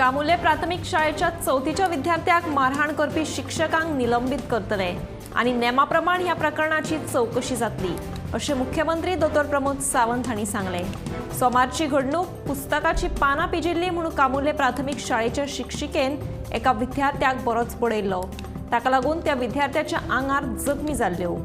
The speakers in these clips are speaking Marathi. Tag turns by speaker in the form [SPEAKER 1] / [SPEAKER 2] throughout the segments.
[SPEAKER 1] कामुले प्राथमिक शाळेच्या 4थीच्या विद्यार्थ्याक मारहाण करपी शिक्षकांक निलंबित करतले आणि नेमाप्रमाण ह्या प्रकरणाची चौकशी जातली असे मुख्यमंत्री डॉ. प्रमोद सावंत हांणी सांगले। सोमारची घडणूक पुस्तकाची पानां पिजिल्ली म्हणून कामुले प्राथमिक शाळेच्या शिक्षिकेन एका विद्यार्थ्याक बरोच बडयल्लो। ताका लागून त्या विद्यार्थ्याच्या आंगार जखमी जाल्ल्यो।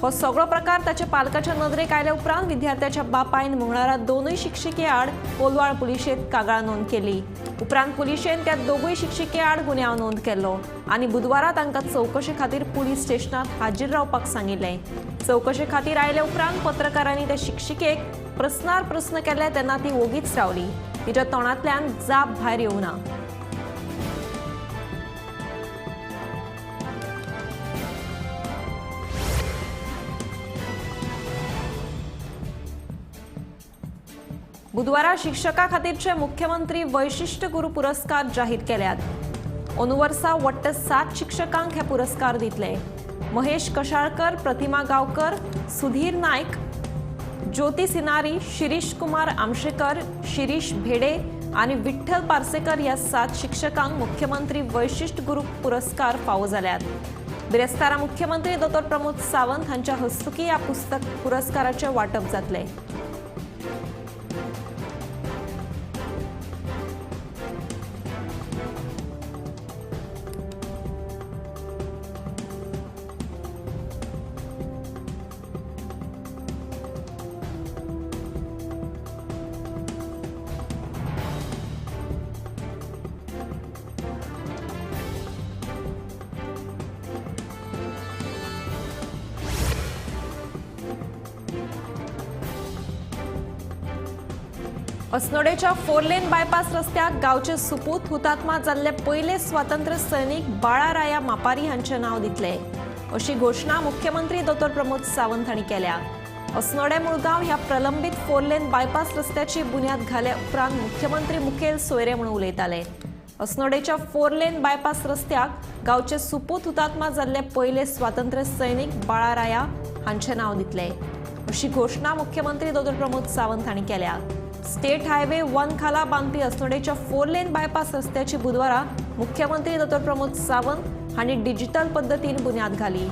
[SPEAKER 1] हो सगळो प्रकार ताच्या पालकाच्या नदरेक आयल्या उपरांत विद्यार्थ्याच्या बापायन मंगळारा दोनूय शिक्षिके आड कोलवाळ पुलिशेंत कागाळ नोंद केली। उपरांत पुलिशेन त्या दोगूय शिक्षिके आड गुन्यांव नोंद केलो आणि बुधवारा तांकां चौकशे खातीर पुलीस स्टेशनात हाजीर रावपाक सांगिल्लें। चौकशे खातीर आयले उपरांत पत्रकारांनी त्या शिक्षिकेक प्रस्नार प्रस्न केले तेन्ना ती ओगीच रावली। तिच्या तोंडांतल्यान जाप भायर येवना। बुधवारा शिक्षका खातीरचे मुख्यमंत्री वैशिष्ट्य गुरू पुरस्कार जाहीर केल्यात। अंदू वर्सा वट्ट 7 शिक्षकांक हे पुरस्कार दितले। महेश कशाळकर, प्रतिमा गांवकर, सुधीर नायक, ज्योती सिनारी, शिरीष कुमार आमशेकर, शिरीष भेडे आणि विठ्ठल पार्सेकर ह्या 7 शिक्षकांक मुख्यमंत्री वैशिष्ट्य गुरू पुरस्कार फावो जाल्यात। बिरेस्तारा मुख्यमंत्री डॉ. प्रमोद सावंत हांच्या हस्तुकी ह्या पुरस्काराचे वाटप जातले। अस्नोडेच्या 4 लेन बायपास रस्त्याक गावचे सुपूत हुतात्मा जाल्ले पयले स्वातंत्र्य सैनिक बाळाराया मापारी हांचे नाव दितले अशी घोषणा मुख्यमंत्री डॉ. प्रमोद सावंत हांणी केल्या। अस्नोडे मुळगांव ह्या प्रलंबित 4 लेन बायपास रस्त्याची बुन्याद घाले उपरांत मुख्यमंत्री मुखेल सोयरे म्हणून उलयताले। अस्नोडेच्या 4 लेन बायपास रस्त्याक गावचे सुपूत हुतात्मा जाल्ले पयले स्वातंत्र्य सैनिक बाळाराया हांचे नाव दितले अशी घोषणा मुख्यमंत्री डॉ. प्रमोद सावंत हांणी केल्या। स्टेट हायवे 1 खाला बांधपी अस्नोडेच्या 4 लेन बायपास रस्त्याची बुधवारा मुख्यमंत्री डॉ. प्रमोद सावंत हांणी डिजिटल पद्धतीन बुन्याद घाली।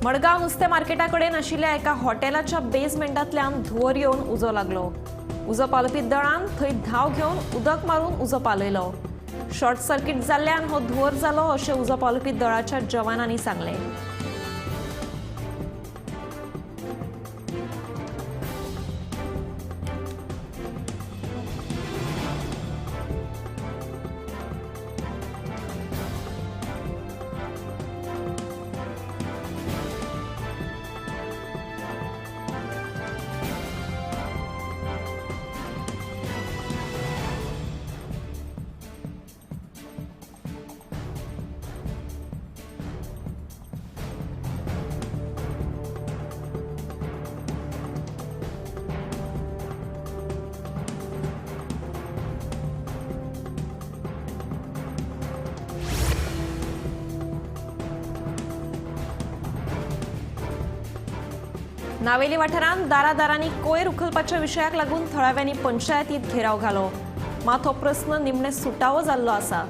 [SPEAKER 1] मडगाव नुस्ते मार्केटाकडेन आशिल्ल्या एका हॉटेलाच्या बेसमेंटांतल्यान धुंवर येवन उजो लागलो। उजो पालोवपी दळान थंय धांव घेवन उदक मारून उजो पालयलो। शॉर्ट सर्किट जाल्ल्यान हो धुंवर जालो अशें उजो पालोवपी दळाच्या जवानांनी सांगलें। नावेली वाठारांत दारादारांनी कोयर उखलपाच्या विशयाक लागून थळाव्यांनी पंचायतीत घेराव घालो। मात हो प्रस्न निमणे सुटावो जाल्लो आसा।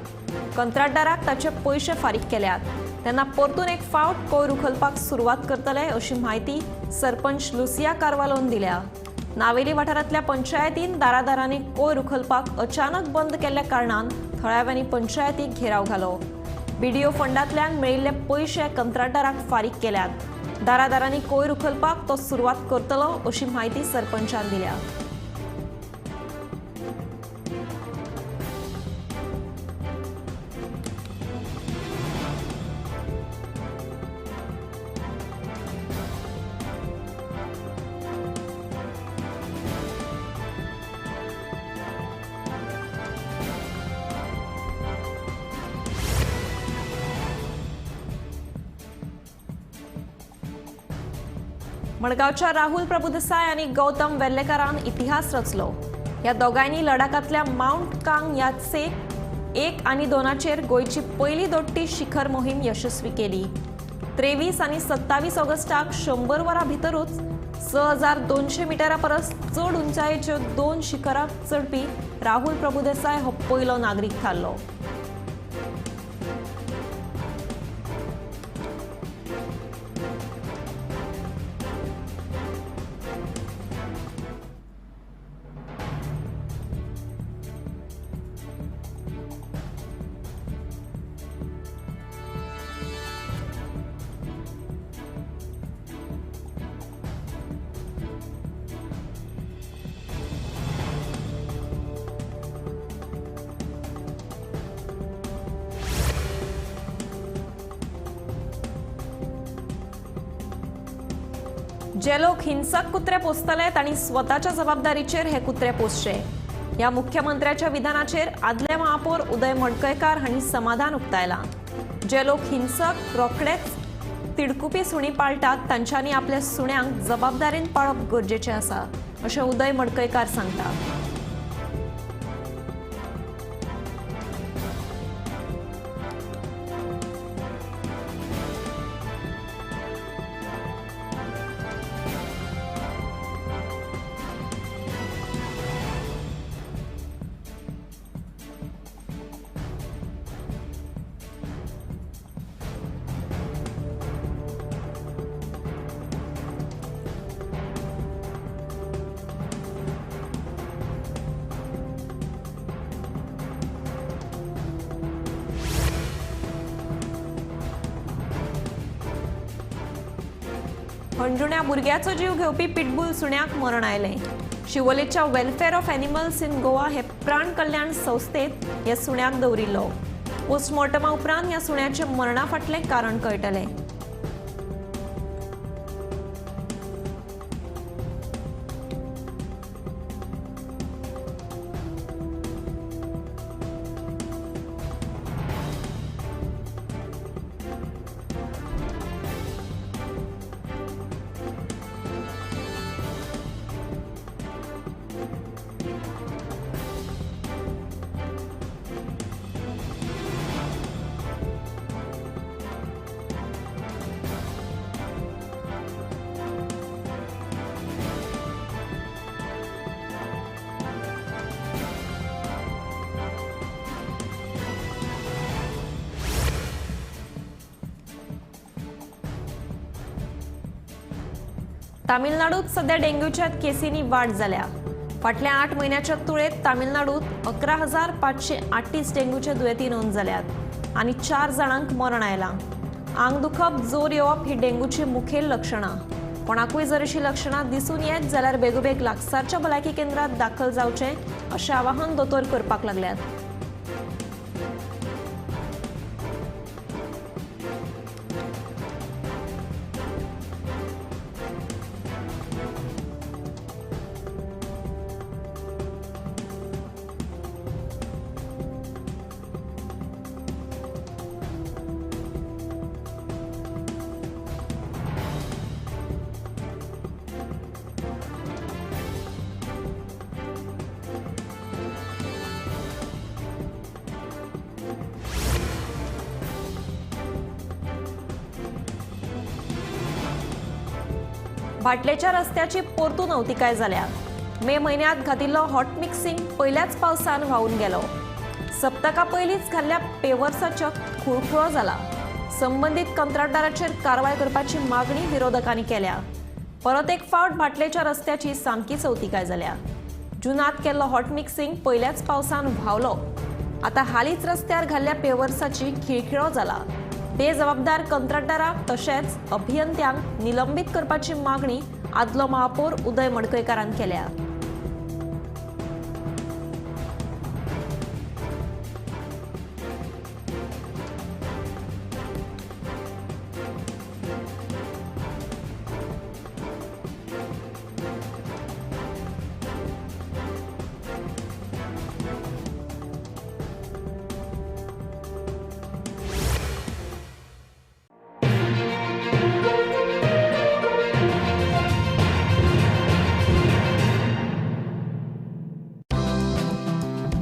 [SPEAKER 1] कंत्राटदाराक ताचे पयशे फारीक केल्यात तेन्ना परतून एक फावट कोयर उखलपाक सुरवात करतले अशी माहिती सरपंच लुसिया कारवालोन दिल्या। नावेली वाठारांतल्या पंचायतीन दारादारांनी कोयर उखलपाक अचानक बंद केल्ल्या कारणान थळाव्यांनी पंचायतीक घेराव घालो। बीडीओ फंडांतल्यान मेळिल्ले पयशे कंत्राटदाराक फारीक केल्यात। दारादारांनी कोयर उखलपाक तो सुरवात करतलो अशी माहिती सरपंचान दिल्या। मडगावच्या राहुल प्रभुदेसाय आणि गौतम वेल्लेकरान इतिहास रचलो. या दोगांनी लडाखातल्या माउंट कांग याचे 1 आणि 2 गोयची पहिली दोट्टी शिखर मोहीम यशस्वी केली. 23 आणि 27 ऑगस्टाक 100 वरां भितरूच 6200 मिटरा परस चड उंचायेच्यो 2 शिखराक चडपी राहुल प्रभुदेसाय हो पयलो नागरीक थारलो. जे लोक हिंसक कुत्रे पोसतले तांणी स्वताच्या जबाबदारीचेर हे कुत्रे पोसचे. ह्या मुख्यमंत्र्याच्या विधानाचेर आदले महापौर उदय मडकयकार हांणी समाधान उक्तायलां. जे लोक हिंसक रोखडेच तिडकुपी सुणी पाळटात तांच्यांनी आपल्या सुण्यांक जबाबदारेन पाळप गरजेचें आसा अशें उदय मडकयकार सांगता. हंजुण्या भुरग्याचो जीव घेवपी पिटबुल सुण्याक मरण आयलें. शिवोलेच्या welfare of animals in Goa हे प्राण कल्याण संस्थेत ह्या सुण्याक दवरिल्लो. पोस्टमॉर्टमा उपरांत ह्या सुण्याचे मरणा फाटलें कारण कळटलें. तामिळनाडूत सध्या डेंग्यूच्या केसींनी वाढ जाल्या. फाटल्या 8 म्हयन्याच्या तुळेत तामिळनाडूत 11,538 डेंग्यूचे दुयेंती नोंद जाल्यात आनी 4 जाणांक मरण आयलां. आंग दुखप, जोर येवप ही डेंग्यूची मुखेल लक्षणां. कोणाकूय जर अशी लक्षणां दिसून येत जाल्यार बेगोबेग लागसारच्या भलायकी केंद्रात दाखल जावचें अशें आवाहन दोतोर करपाक लागल्यात. भाटलेच्या रस्त्याची परतून अवतिकाय जाल्या. मे म्हयन्यांत घातिल्लो हॉट मिक्सिंग पहिल्याच पावसान व्हांवून गेलो. सप्तका पयलींच घाल्ल्या पेवर्साचो खुळखुळो जाला. संबंदीत कंत्राटदाराचेर कारवाय करपाची मागणी विरोधकांनी केल्या. परत एक फावट भाटलेच्या रस्त्याची सामकीच अवतिकाय जाल्या. जुनांत केल्लो हॉट मिक्सिंग पहिल्याच पावसान व्हांवलो. आतां हालींच रस्त्यार घाल्ल्या पेवर्साची खिळखिळो जाला. बेजबाबदार कंत्राटदाराक तशेंच अभियंत्यांक निलंबीत करपाची मागणी आदलो महापौर उदय मडकयकारान केल्या.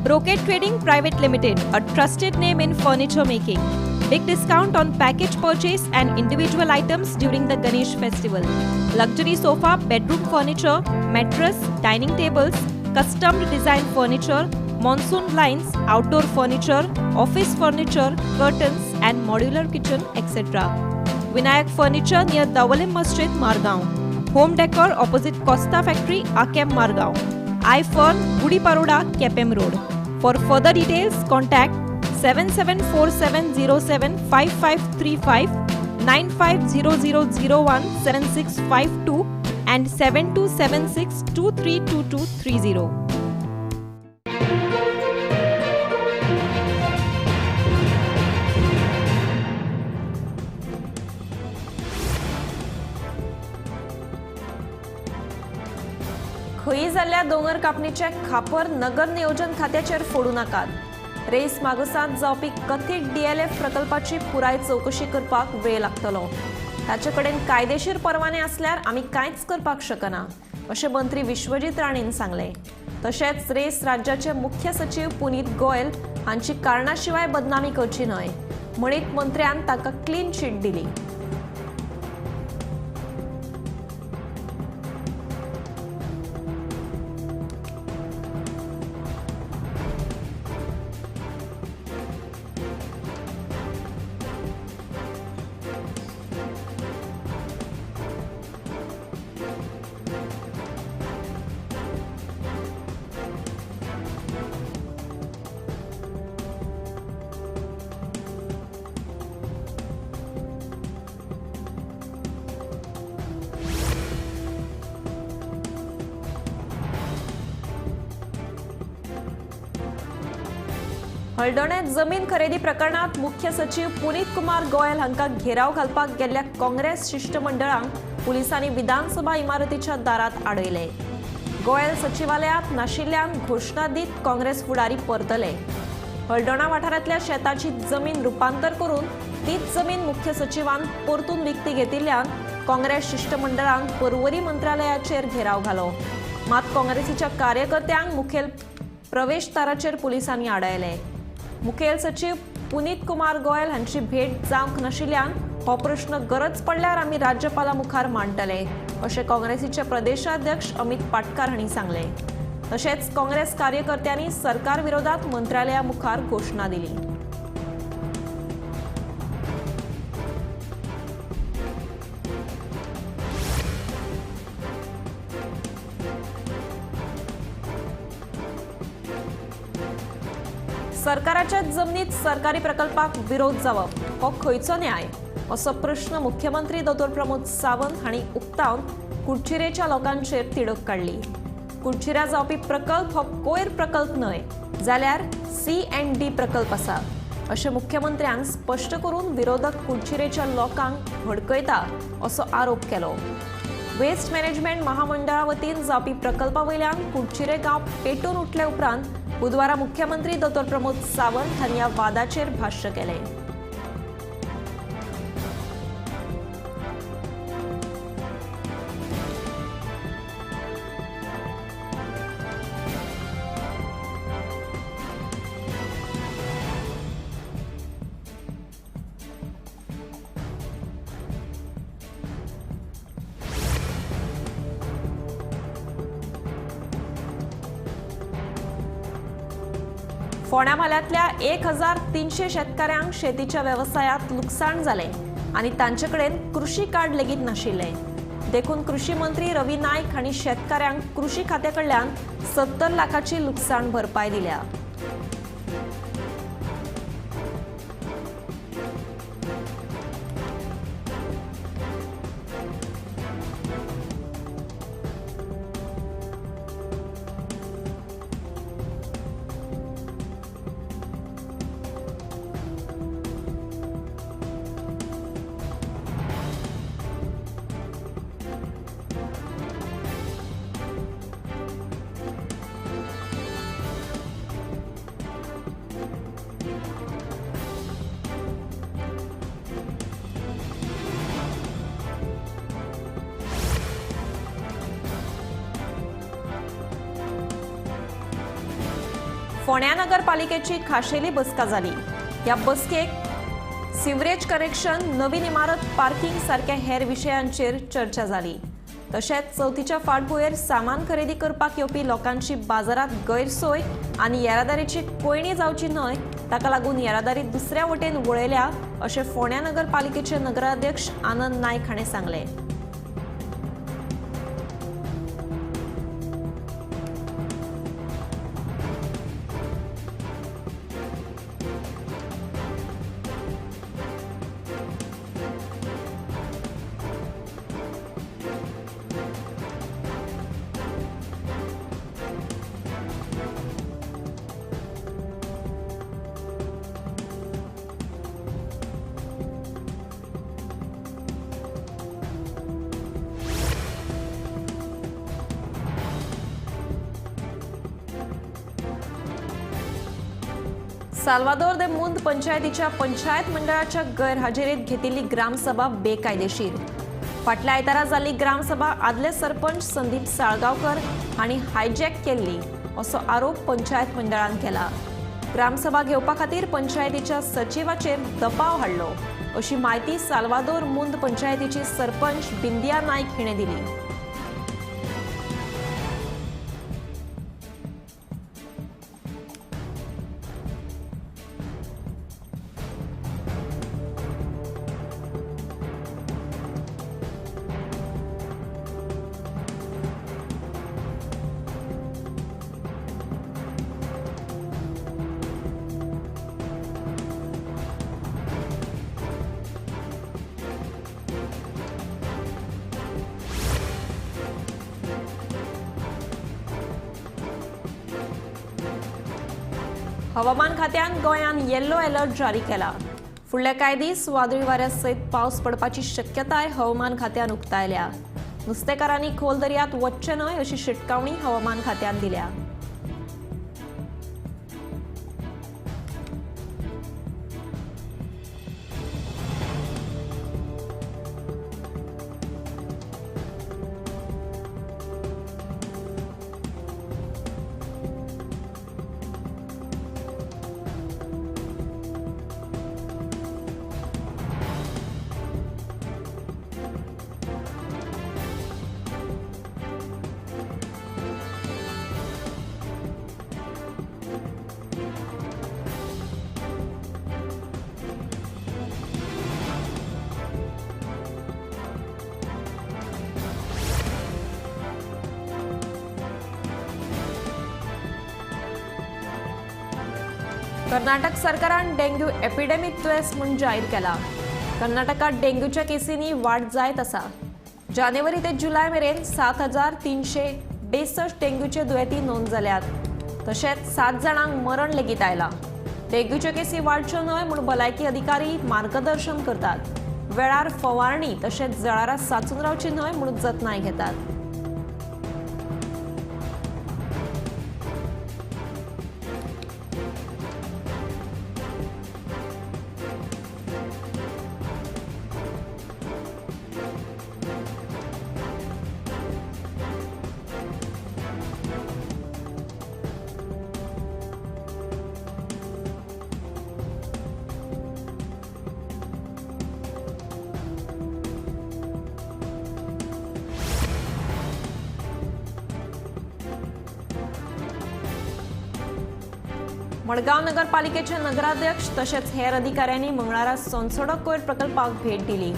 [SPEAKER 1] Brocade Trading Private Limited, a trusted name in furniture making. Big discount on package purchase and individual items during the Ganesh festival. Luxury sofa, bedroom furniture, mattress, dining tables, custom design furniture, monsoon blinds, outdoor furniture, office furniture, curtains and modular kitchen, etc. Vinayak Furniture near Davalim Masjid, Margaon. Home Decor opposite Costa Factory, Akem, Margaon. iFurn, Gudi Paroda, Kepem Road. For further details, contact 7747075535, 9500017652 and 7276232230. खंयी जाल्ल्या दोंगर कापणीचे खापर नगर नियोजन खात्याचेर फोडू नाकात। रेस मागसांत जावपी कथीत डीएलएफ प्रकल्पाची पुराय चौकशी करपाक वेळ लागतलो। ताचे कडेन कायदेशीर परवाने असल्यार आमी कांयच करपाक शकना, अशें मंत्री विश्वजीत राणेन सांगले। तशेंच रेस राज्याचे मुख्य सचिव पुनीत गोयल हांची कारणाशिवाय बदनामी करची न्हय म्हणीत मंत्र्यान ताका क्लीन शीट दिली। हळदोणे जमीन खरेदी प्रकरणात मुख्य सचिव पुनीत कुमार गोयल हांका घेराव घालपाक गेल्ल्या काँग्रेस शिष्टमंडळांक पुलिसांनी विधानसभा इमारतीच्या दारात आडयले। गोयल सचिवालयात नाशिल्ल्यान घोषणा दीत काँग्रेस फुडारी परतले। हळदोणा वाठारांतल्या शेताची जमीन रुपांतर करून तीच जमीन मुख्य सचिवान परतून विकती घेतिल्ल्यान काँग्रेस शिष्टमंडळांक पर्वरी मंत्रालयाचेर घेराव घालो। मात काँग्रेसीच्या कार्यकर्त्यांक मुखेल प्रवेशदाराचेर पुलिसांनी आडयले। मुखेल सचिव पुनीत कुमार गोयल हांची भेट जावंक नाशिल्ल्यान हो प्रश्न गरज पडल्यार आमी राज्यपाला मुखार मांडटले, अशें काँग्रेसीचे प्रदेशाध्यक्ष अमित पाटकार हांणी सांगले। तशेंच काँग्रेस कार्यकर्त्यांनी सरकार विरोधात मंत्रालया मुखार घोषणा दिली। सरकाराच्या जमनीत सरकारी प्रकल्पाक विरोध जावप हो खंयचो न्याय, असो प्रश्न मुख्यमंत्री दोतोर प्रमोद सावंत हांणी उक्तावन कुडचिरेच्या लोकांचेर तिडक काडली। कुडचिऱ्या जावपी प्रकल्प हो कोयर प्रकल्प न्हय, जाल्यार C&D प्रकल्प आसा, अशें मुख्यमंत्र्यान स्पश्ट करून विरोधक कुडचिरेच्या लोकांक भडकयता असो आरोप केलो। वेस्ट मॅनेजमेंट महामंडळा वतीन जावपी प्रकल्पा वयल्यान कुडचिरे गांव पेटून उठले उपरांत बुधवारा मुख्यमंत्री दोतोर प्रमोद सावंत हांणी ह्या वादाचेर भाष्य केलें। फोंड्या म्हाल्यातल्या 1300 शेतकऱ्यांक शेतीच्या व्यवसायात लुकसाण जालें आनी तांचे कडेन कृषी कार्ड लेगीत नाशिल्लें। देखून कृषी मंत्री रवी नायक हांणी शेतकऱ्यांक कृषी खात्या कडल्यान 70 लाखाची लुकसाण भरपाय दिल्या। फोंड्या नगरपालिकेची खाशेली बसका जाली। ह्या बसकेक सिवरेज कनेक्शन, नवीन इमारत, पार्किंग सारख्या हेर विशयांचेर चर्चा जाली। तशेंच चवथीच्या फाटभुंयेर सामान खरेदी करपाक येवपी लोकांची बाजारात गैरसोय आनी येरादारीची कोयणी जावची न्हय ताका लागून येरादारी दुसऱ्या वटेन वळयल्या अशें फोंड्या नगरपालिकेचे नगराध्यक्ष आनंद नायक हाणें सांगलें। साल्वादोर दे मुंद पंचायतीच्या पंचायत मंडळाच्या गैरहाजेरीत घेतिल्ली ग्रामसभा बेकायदेशीर। फाटल्या आयतारा जाल्ली ग्रामसभा आदले सरपंच संदीप साळगांवकर हांणी हायजॅक केल्ली असो आरोप पंचायत मंडळान केला। ग्रामसभा घेवपा खातीर पंचायतीच्या सचिवाचेर दबाव हाडलो अशी माहिती साल्वादोर मुंद पंचायतीची सरपंच बिंदिया नायक हिणें दिली। हवामान खात्यान गोंयान येल्लो अलर्ट जारी केला। फुडले कांय दीस वादळी वाऱ्या सयत पावस पडपाची शक्यताय हवामान खात्यान उक्तायल्या। नुस्तेकारांनी खोल दर्यांत वचचे न्हय अशी शिटकावणी हवामान खात्यान दिल्या। कर्नाटक सरकारान डेंग्यू एपिडेमिक दुयेंस म्हूण जाहीर केला। कर्नाटकात डेंग्यूच्या केसींनी वाड जायत आसा। जानेवारी ते जुलय मेरेन 7,362 डेंग्यूचे दुयेंती नोंद जाल्यात। तशेंच 7 जाणांक मरण लेगीत आयला। डेंग्यूचे केसी वाडच्यो न्हय म्हूण भलायकी अधिकारी मार्गदर्शन करतात। वेळार फवारणी तशेंच जळारां सांचून रावची न्हय म्हूण जतनाय घेतात। मडगांव नगरपालिकेचे नगराध्यक्ष तसेच हेर अधिकाऱ्यांनी मंगळारा सोनसोडो कोयर प्रकल्पाक भेट दिली।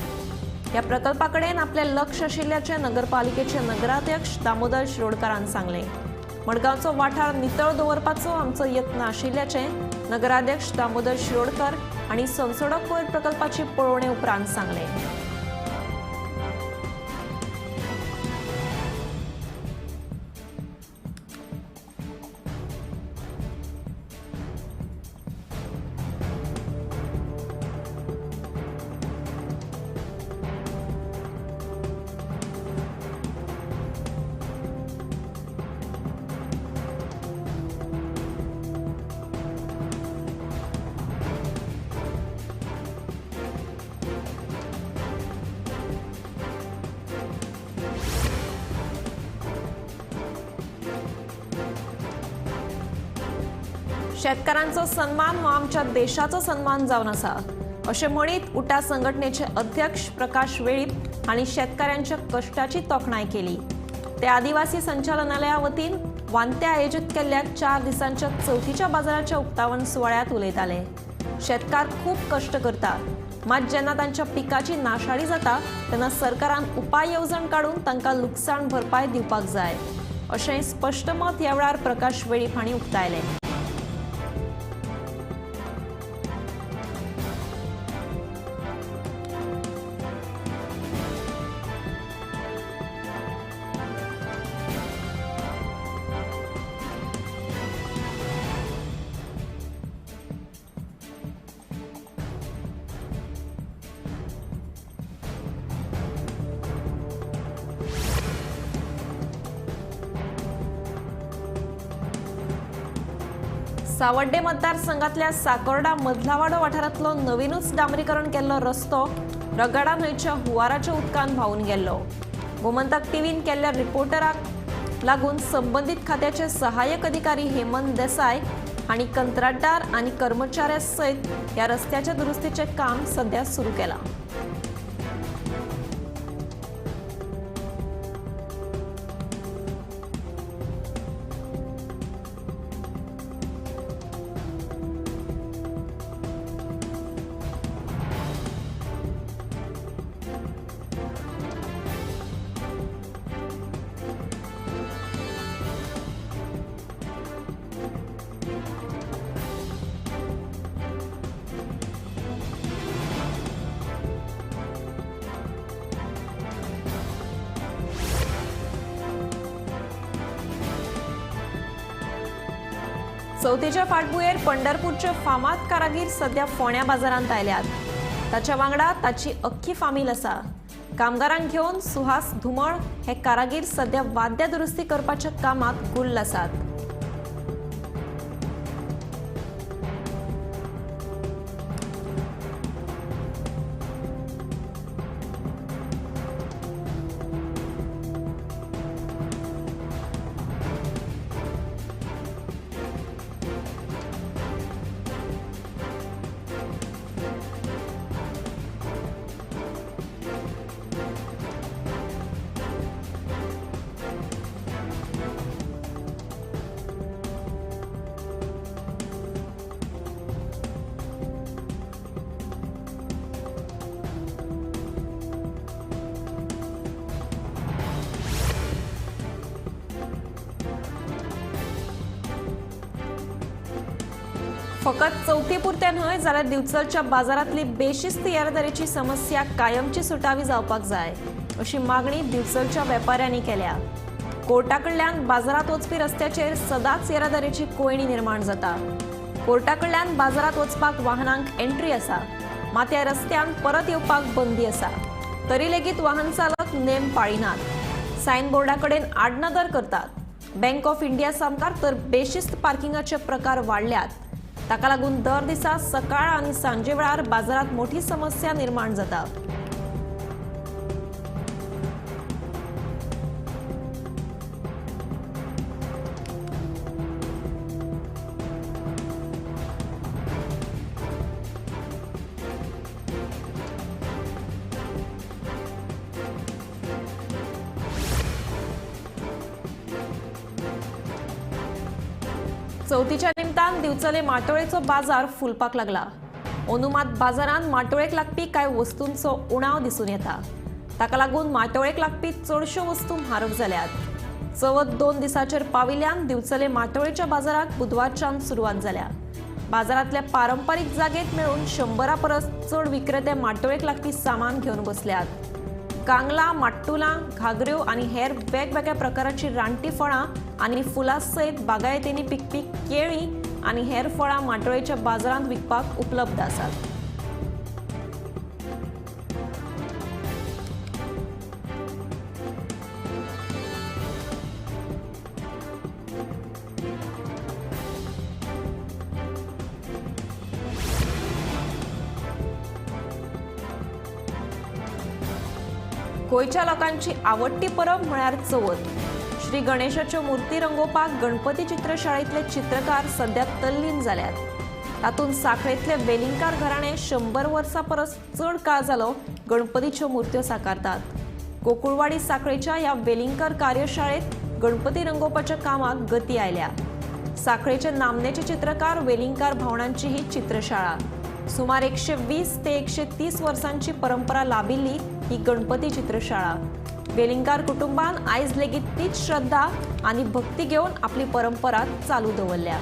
[SPEAKER 1] या प्रकल्पाकडेन आपले लक्ष आशिल्ल्याचे नगरपालिकेचे नगराध्यक्ष दामोदर शिरोडकारान सांगले। मडगांवचो वाठार नितळ दवरपाचो आमचो यत्न आशिल्ल्याचे नगराध्यक्ष दामोदर शिरोडकर हांणी सोनसोडो कोयर प्रकल्पाची पळोवणे उपरांत सांगले। शेतकऱ्यांचा सन्मान हो आमच्या देशाचा सन्मान जावन आसा अशें म्हणीत उटा संघटनेचे अध्यक्ष प्रकाश वेळीप हांणी शेतकऱ्यांच्या कश्टाची तोखणाय केली। ते आदिवासी संचालनालया वतीन वांते आयोजित केल्ल्या 4 दिसांच्या चवथीच्या बाजाराच्या उक्तावण सुवाळ्यात उलयताले। शेतकार खूप कष्ट करतात, मात जेन्ना तांच्या पिकाची नाशाडी जाता तेन्ना सरकारान उपाय येवजण काडून तांकां लुकसाण भरपाय दिवपाक जाय अशें स्पश्ट मत ह्या वेळार प्रकाश वेळीप हांणी उक्तायलें। सावड्डे मतदारसंघातल्या साकोर्डा मदलावाडो वाठारांतलो नवीनच डांबरीकरण केल्लो रस्तो रगडा न्हंयच्या हुंवाराच्या उदकान व्हांवून गेल्लो। गोमंतक टीव्हीन केल्ल्या रिपोर्टराक लागून संबंधीत खात्याचे सहाय्यक अधिकारी हेमंत देसाय हांणी कंत्राटदार आनी कर्मचाऱ्यां सयत ह्या रस्त्याच्या दुरुस्तीचे काम सध्या सुरू केलां। चवथीच्या फाटभुंयेर पंढरपूरचे फामाद कारागीर सध्या फोंड्या बाजारांत आयल्यात। ताच्या वांगडा ताची अख्खी फामील आसा। कामगारांक घेवन सुहास धुमळ हे कारागीर सध्या वाद्य दुरुस्ती करपाच्या कामात गुल्ल आसात। फकत चवथी पुरते न्हय जाल्यार दिवचलच्या बाजारांतली बेशिस्त येरादारीची समस्या कायमची सुटावी जावपाक जाय अशी मागणी दिवचलच्या वेपाऱ्यांनी केल्या। कोर्टा कडल्यान बाजारात वचपी रस्त्याचेर सदांच येरादारीची कोयणी निर्माण जाता। कोर्टा कडल्यान बाजारात वचपाक वाहनांक एंट्री आसा, मात ह्या रस्त्यान परत येवपाक बंदी आसा। तरी लेगीत वाहन चालक नेम पाळिनात, सायन बोर्डा कडेन आडनदर करतात। बँक ऑफ इंडिया सामकार तर बेशिस्त पार्किंगाचे प्रकार वाडल्यात। ताका लागून दर दिसा सकाळ आणि सांजे वेळार बाजारात मोठी समस्या निर्माण जाता। चवथीच्या निमतान दिवचले माटोळेचो बाजार फुलपाक लागला। अनुमात बाजारात माटोळेक लागपी कांय वस्तूंचो उणाव दिसून येता। ताका लागून माटोळेक लागपी चडश्यो वस्तू म्हारग जाल्यात। चवथ 2 दिसांचेर पाविल्ल्यान दिवचले माटोळेच्या बाजाराक बुधवारच्यान सुरवात जाल्या। बाजारांतल्या पारंपारीक जागेत मेळून 100 परस चड विक्रेते माटोळेक लागपी सामान घेवन बसल्यात। कांगला, माट्टुलां, घागऱ्यो आणि हेर वेगवेगळ्या प्रकाराची रानटी फळां आणि फुलां सयत बागायतींनी पिकपी केळी आणि हेर फळां माटोळेच्या बाजारांत विकपाक उपलब्ध आसात। गोंयच्या लोकांची आवडटी परब म्हळ्यार चवथ। श्री गणेशाच्यो मूर्ती रंगोवपाक गणपती चित्रशाळेंतले चित्रकार सध्या तल्लीन जाल्यात. तातूंत सांखळेंतले वेलिंगकार घराणे 100 वर्सां परस चड काळ जालो गणपतीच्यो मुर्त्यो साकारतात. गोकुळवाडी सांखळेच्या ह्या वेलिंगकार कार्यशाळेत गणपती रंगोवपाच्या कामाक गती आयल्या. सांखळेचे नामनेचे चित्रकार वेलिंगकार भावंडांची ही चित्रशाळा. सुमार 120 ते 130 वर्सांची परंपरा लाभिल्ली ही गणपती चित्रशाळा. वेलिंगकार कुटुंबान आयज लेगीत तीच श्रद्धा आनी भक्ती घेवन आपली परंपरा चालू दवरल्या.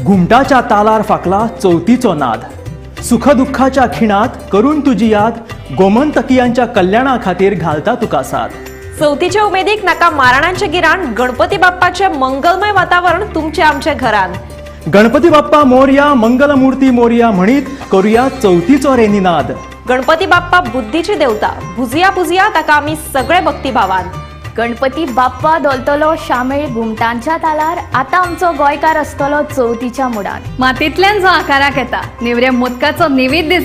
[SPEAKER 2] घुमटाच्या तालार फाकला चवथीचो नाद. सुखदुःखाच्या खिणात करून तुजी याद गोमंतकीयांच्या कल्याणा खातीर घालता तुका साथ.
[SPEAKER 1] चवथीच्या उमेदीक नाका मारणांचे गिराण गणपती बाप्पाचे मंगलमय वातावरण तुमचे आमच्या घरान.
[SPEAKER 2] गणपती बाप्पा मोरया मंगलमूर्ती मोरया म्हणीत करूया चवथीचो रे निनाद.
[SPEAKER 1] गणपती बाप्पा बुद्धीची देवता, भुजिया भुजिया ताका आमी सगळे भक्तिभावान.
[SPEAKER 3] गणपती बाप्पा दोलतलो शामेळ घुमटांच्या तालार आता आमचो गोंयकार आसतलो चवथीच्या मुडान.
[SPEAKER 4] मातयेंतल्यान जो आकाराक येता नेवऱ्या मोदकाचो नैवेद्य